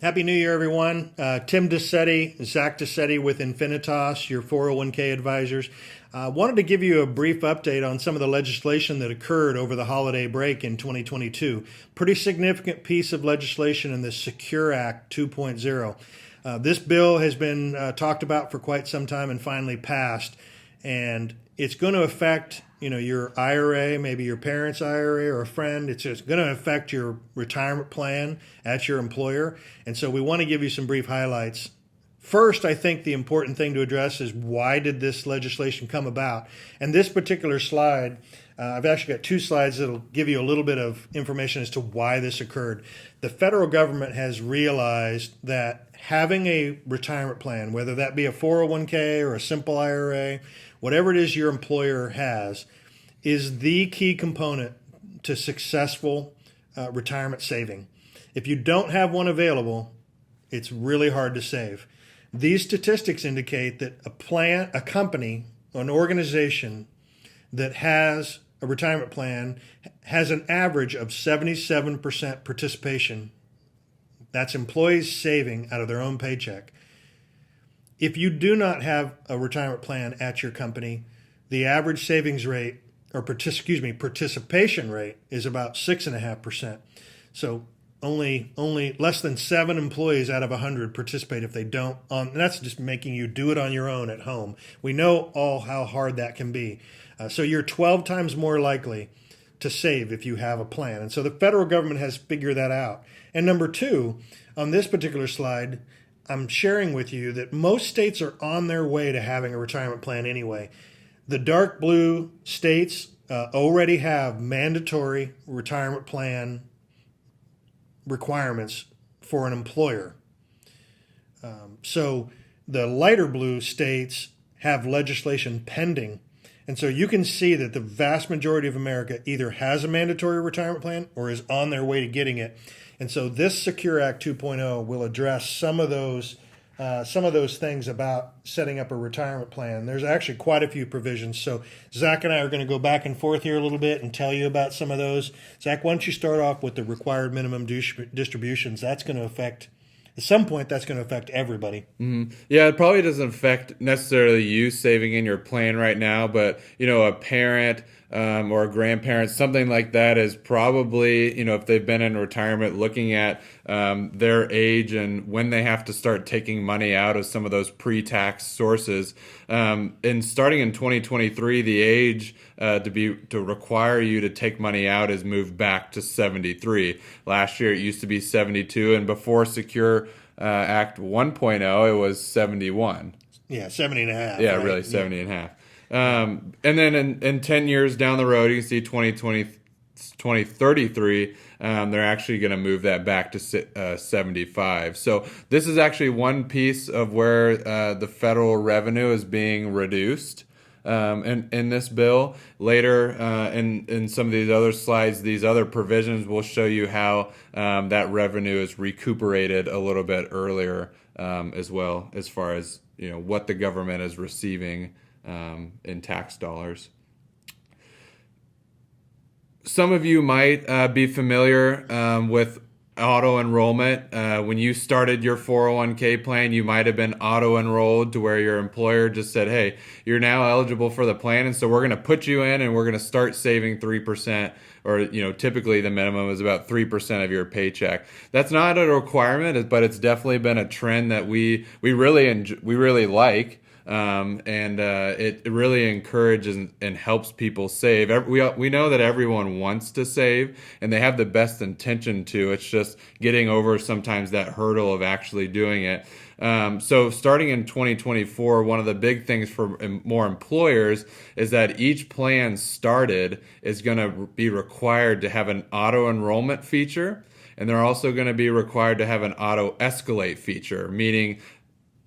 Happy New Year, everyone. Tim DeSetti, Zach DeSetti with Infinitas, your 401k advisors. Wanted to give you a brief update on some of the legislation that occurred over the holiday break in 2022. Pretty significant piece of legislation in the Secure Act 2.0. This bill has been talked about for quite some time and finally passed, and it's going to affect your IRA, maybe your parents' IRA or a friend. It's just going to affect your retirement plan at your employer. And so we want to give you some brief highlights. First, I think the important thing to address is why did this legislation come about? And this particular slide, I've actually got two slides that'll give you a little bit of information as to why this occurred. The federal government has realized that having a retirement plan, whether that be a 401k or a simple IRA, whatever it is your employer has, is the key component to successful retirement saving. If you don't have one available, it's really hard to save. These statistics indicate that a company, an organization that has a retirement plan has an average of 77% participation. That's employees saving out of their own paycheck. If you do not have a retirement plan at your company, the average savings rate, or participation rate, is about 6.5%. So only less than 7 employees out of 100 participate if they don't. And that's just making you do it on your own at home. We know all how hard that can be. So you're 12 times more likely to save if you have a plan. And so the federal government has figured that out. And number two, on this particular slide, I'm sharing with you that most states are on their way to having a retirement plan anyway. The dark blue states already have mandatory retirement plan requirements for an employer. So the lighter blue states have legislation pending. And so you can see that the vast majority of America either has a mandatory retirement plan or is on their way to getting it. And so this Secure Act 2.0 will address some of those things about setting up a retirement plan. There's actually quite a few provisions. So Zach and I are going to go back and forth here a little bit and tell you about some of those. Zach, why don't you start off with the required minimum distributions? That's going to affect, at some point, that's going to affect everybody. Mm-hmm. Yeah, it probably doesn't affect necessarily you saving in your plan right now, but a parent or a grandparent, something like that is probably, if they've been in retirement, looking at their age and when they have to start taking money out of some of those pre-tax sources. And starting in 2023, the age to require you to take money out is moved back to 73. Last year it used to be 72, and before Secure Act 1.0, it was 71. Yeah, 70 and a half. Yeah, right? really, 70 and a half. And then in 10 years down the road, you can see 2033, they're actually going to move that back to 75. So this is actually one piece of where the federal revenue is being reduced in this bill. Later in some of these other slides, these other provisions will show you how that revenue is recuperated a little bit earlier as well, as far as what the government is receiving in tax dollars. Some of you might be familiar with auto enrollment. When you started your 401k plan, you might have been auto enrolled to where your employer just said, hey, you're now eligible for the plan, and so we're going to put you in and we're going to start saving 3%, or typically the minimum is about 3% of your paycheck. That's not a requirement, but it's definitely been a trend that we really like. It really encourages and helps people save. We know that everyone wants to save and they have the best intention to. It's just getting over sometimes that hurdle of actually doing it. So starting in 2024, one of the big things for more employers is that each plan started is going to be required to have an auto enrollment feature, and they're also going to be required to have an auto escalate feature, meaning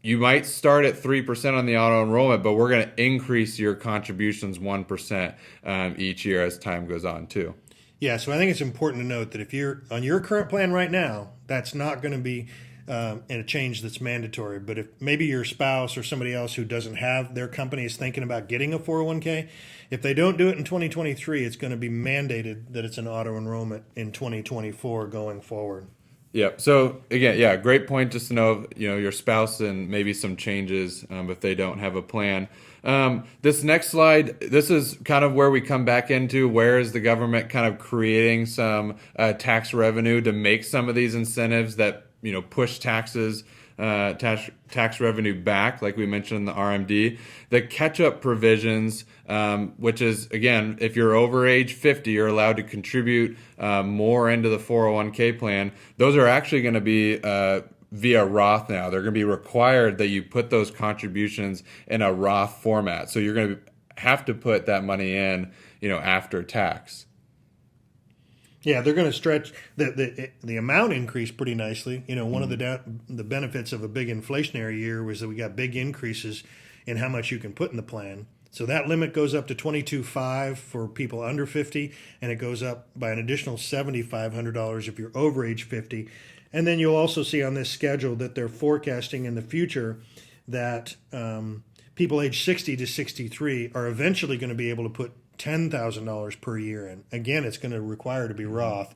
you might start at 3% on the auto enrollment, but we're going to increase your contributions 1% each year as time goes on too. Yeah, so I think it's important to note that if you're on your current plan right now, that's not going to be in a change that's mandatory. But if maybe your spouse or somebody else who doesn't have their company is thinking about getting a 401k, if they don't do it in 2023, it's going to be mandated that it's an auto enrollment in 2024 going forward. Yep. So again, yeah, great point. Just to know, your spouse and maybe some changes if they don't have a plan. This next slide, this is kind of where we come back into where is the government kind of creating some tax revenue to make some of these incentives that push tax revenue back, like we mentioned in the RMD. The catch-up provisions, which is, again, if you're over age 50, you're allowed to contribute more into the 401k plan. Those are actually going to be via Roth now. They're going to be required that you put those contributions in a Roth format. So you're going to have to put that money in, after tax. Yeah, they're going to stretch the amount increase pretty nicely. One of the benefits of a big inflationary year was that we got big increases in how much you can put in the plan. So that limit goes up to $22,500 for people under 50, and it goes up by an additional $7,500 if you're over age 50. And then you'll also see on this schedule that they're forecasting in the future that people age 60 to 63 are eventually going to be able to put $10,000 per year in. Again, it's going to require to be Roth.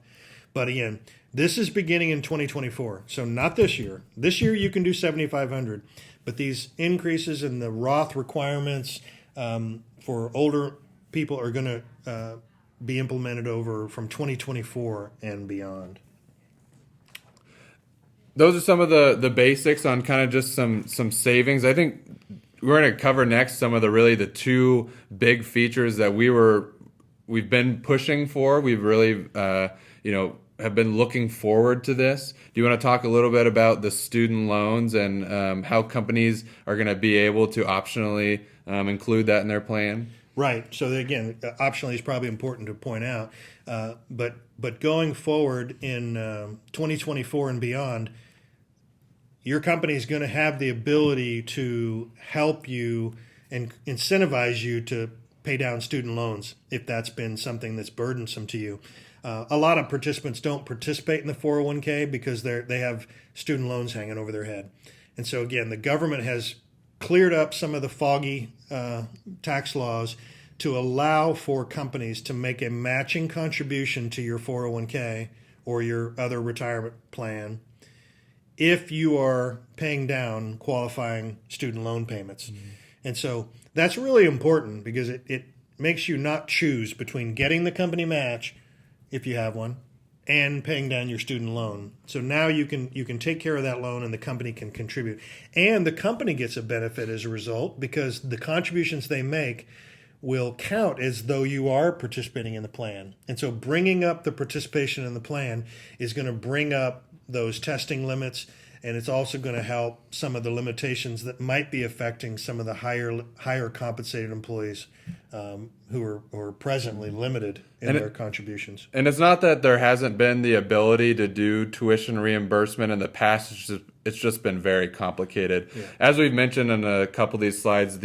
But again, this is beginning in 2024. So not this year. This year you can do $7,500. But these increases in the Roth requirements for older people are going to be implemented over from 2024 and beyond. Those are some of the basics on kind of just some savings. I think we're going to cover next some of the two big features that we've been pushing for. We've really have been looking forward to this. Do you want to talk a little bit about the student loans and how companies are going to be able to optionally include that in their plan? Right. So again, optionally is probably important to point out. But going forward in 2024 and beyond, your company is going to have the ability to help you and incentivize you to pay down student loans if that's been something that's burdensome to you. A lot of participants don't participate in the 401k because they have student loans hanging over their head. And so again, the government has cleared up some of the foggy tax laws to allow for companies to make a matching contribution to your 401k or your other retirement plan if you are paying down qualifying student loan payments. Mm-hmm. And so that's really important because it makes you not choose between getting the company match, if you have one, and paying down your student loan. So now you can take care of that loan and the company can contribute. And the company gets a benefit as a result because the contributions they make will count as though you are participating in the plan. And so bringing up the participation in the plan is going to bring up those testing limits, and it's also going to help some of the limitations that might be affecting some of the higher compensated employees who are presently limited in their contributions. And it's not that there hasn't been the ability to do tuition reimbursement in the past. It's just been very complicated. Yeah. As we've mentioned in a couple of these slides,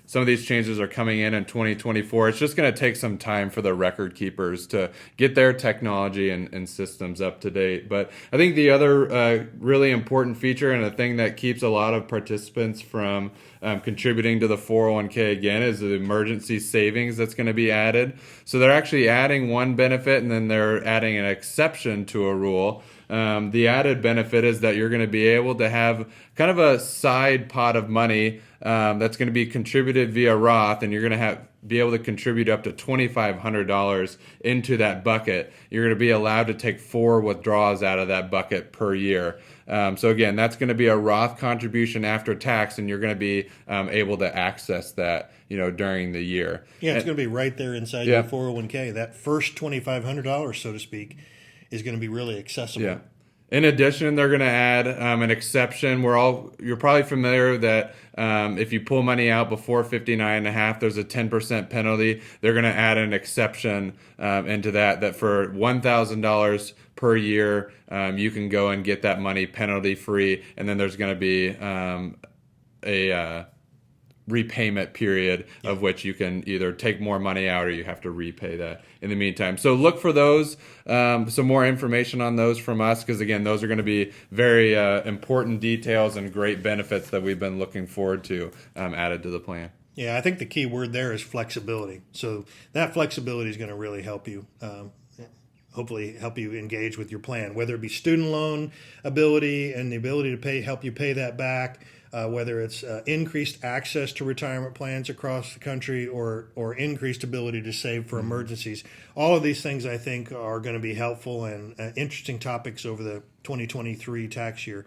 some of these changes are coming in 2024. It's just going to take some time for the record keepers to get their technology and systems up to date. But I think the other really important feature and a thing that keeps a lot of participants from contributing to the 401k again is the emergency savings that's going to be added. So they're actually adding one benefit and then they're adding an exception to a rule. The added benefit is that you're going to be able to have kind of a side pot of money that's going to be contributed via Roth, and you're going to be able to contribute up to $2,500 into that bucket. You're going to be allowed to take 4 withdrawals out of that bucket per year. So again, that's going to be a Roth contribution after tax, and you're going to be able to access that during the year. Yeah, it's going to be right there inside your 401k. That first $2,500, so to speak, is going to be really accessible. Yeah. In addition, they're going to add an exception. You're probably familiar that if you pull money out before 59.5, there's a 10% penalty. They're going to add an exception into that for $1,000 per year, you can go and get that money penalty free. And then there's going to be a repayment period of which you can either take more money out or you have to repay that in the meantime. So look for those, some more information on those from us, because again, those are going to be very important details and great benefits that we've been looking forward to added to the plan. Yeah, I think the key word there is flexibility. So that flexibility is going to really help you hopefully help you engage with your plan, whether it be student loan ability and the ability to help you pay that back, whether it's increased access to retirement plans across the country, or increased ability to save for emergencies. All of these things I think are going to be helpful and interesting topics over the 2023 tax year.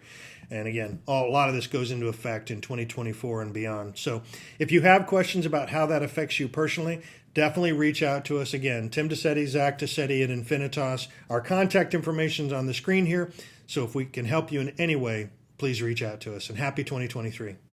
And again, a lot of this goes into effect in 2024 and beyond. So if you have questions about how that affects you personally, definitely reach out to us. Again, Tim DeSetti, Zach DeSetti at Infinitas. Our contact information is on the screen here. So if we can help you in any way, please reach out to us. And happy 2023.